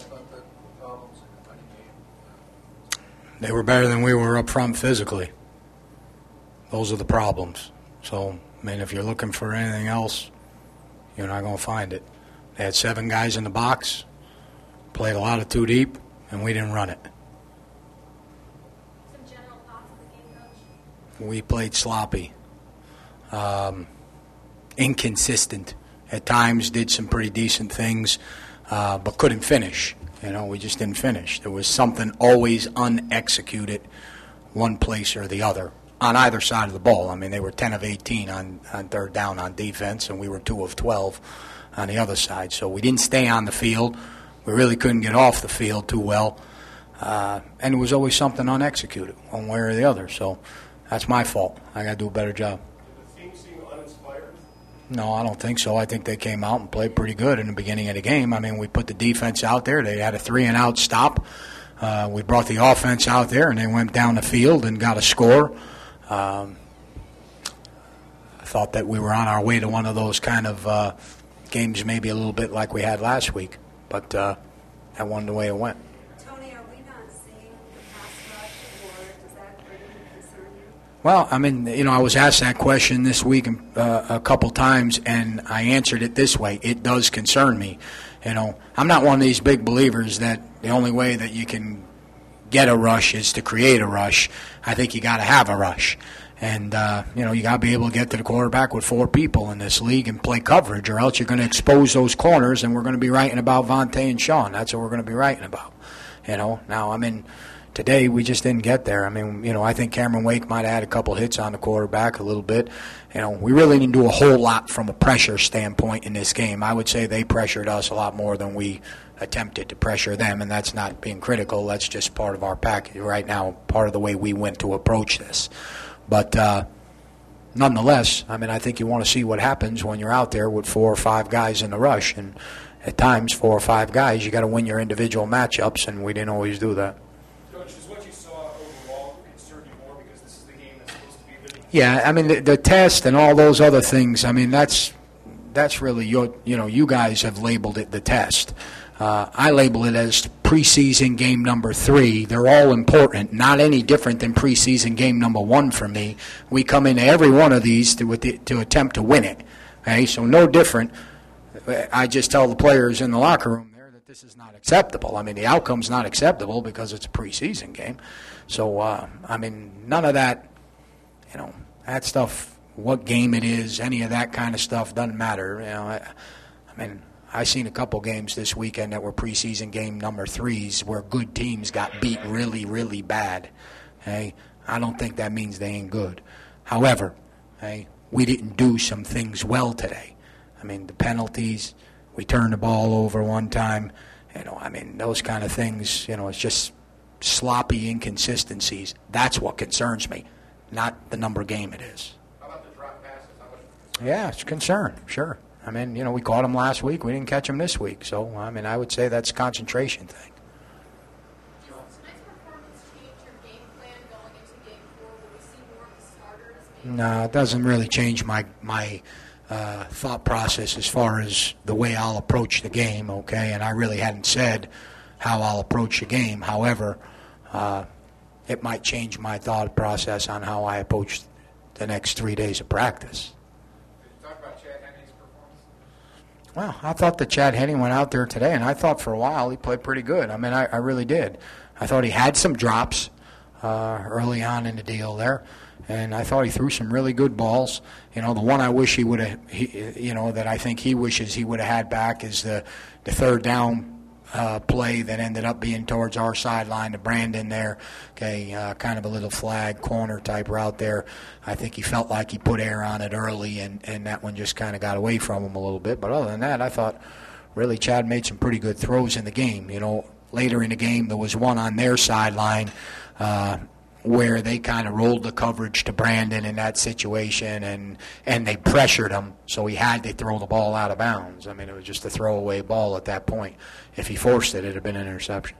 about the problems in the running game? They were better than we were up front physically. Those are the problems. So, I mean, if you're looking for anything else, you're not going to find it. They had 7 guys in the box, played a lot of two deep, and we didn't run it. Some general thoughts on the game, Coach? We played sloppy, inconsistent. At times did some pretty decent things, but couldn't finish. You know, we just didn't finish. There was something always unexecuted, one place or the other, on either side of the ball. I mean, they were 10 of 18 on third down on defense, and we were 2 of 12 on the other side. So we didn't stay on the field. We really couldn't get off the field too well. And it was always something unexecuted, one way or the other. So that's my fault. I got to do a better job. Did the team seem uninspired? No, I don't think so. I think they came out and played pretty good in the beginning of the game. I mean, we put the defense out there. They had a 3-and-out stop. We brought the offense out there, and they went down the field and got a score. I thought that we were on our way to one of those kind of games, maybe a little bit like we had last week. But that wasn't the way it went. Tony, are we not seeing the pass rush, or does that really concern you? Well, I mean, you know, I was asked that question this week a couple times, and I answered it this way. It does concern me. You know, I'm not one of these big believers that the only way that you can get a rush is to create a rush. I think you got to have a rush. And, you know, you got to be able to get to the quarterback with 4 people in this league and play coverage, or else you're going to expose those corners, and we're going to be writing about Vontae and Sean. That's what we're going to be writing about. You know, now, I mean, today we just didn't get there. I mean, you know, I think Cameron Wake might have had a couple hits on the quarterback a little bit. You know, we really didn't do a whole lot from a pressure standpoint in this game. I would say they pressured us a lot more than we attempted to pressure them, and that's not being critical. That's just part of our package right now, part of the way we went to approach this. But nonetheless, I mean, I think you want to see what happens when you're out there with 4 or 5 guys in the rush. And at times, 4 or 5 guys, you got to win your individual matchups, and we didn't always do that. Coach, is what you saw overall concern you more because this is the game that's supposed to be living? Yeah, I mean, the test and all those other things, I mean, that's really you guys have labeled it the test. I label it as preseason game number 3. They're all important, not any different than preseason game number 1 for me. We come into every one of these to attempt to win it. Okay, so no different. I just tell the players in the locker room there that this is not acceptable. I mean, the outcome's not acceptable because it's a preseason game. So, I mean, none of that, you know, that stuff, what game it is, any of that kind of stuff doesn't matter. You know, I mean, I've seen a couple games this weekend that were preseason game number 3s where good teams got beat really, really bad. Hey, I don't think that means they ain't good. However, hey, we didn't do some things well today. I mean, the penalties, we turned the ball over one time. You know, I mean, those kind of things, you know, it's just sloppy inconsistencies. That's what concerns me, not the number game it is. How about the drop passes? Yeah, it's a concern, sure. I mean, you know, we caught them last week. We didn't catch them this week. So, I mean, I would say that's a concentration thing. Does tonight's performance change your game plan going into Game 4? Will we see more of the starters? No, it doesn't really change my thought process as far as the way I'll approach the game, okay? And I really hadn't said how I'll approach the game. However, it might change my thought process on how I approach the next 3 days of practice. Well, I thought that Chad Henne went out there today, and I thought for a while he played pretty good. I mean, I really did. I thought he had some drops early on in the deal there, and I thought he threw some really good balls. You know, the one I wish he would have, that I think he wishes he would have had back is the third down play that ended up being towards our sideline to Brandon there. Okay, kind of a little flag corner type route there. I think he felt like he put air on it early, and that one just kind of got away from him a little bit. But other than that, I thought really Chad made some pretty good throws in the game. You know, later in the game there was one on their sideline where they kind of rolled the coverage to Brandon in that situation, and they pressured him, so he had to throw the ball out of bounds. I mean, it was just a throwaway ball at that point. If he forced it, it would have been an interception.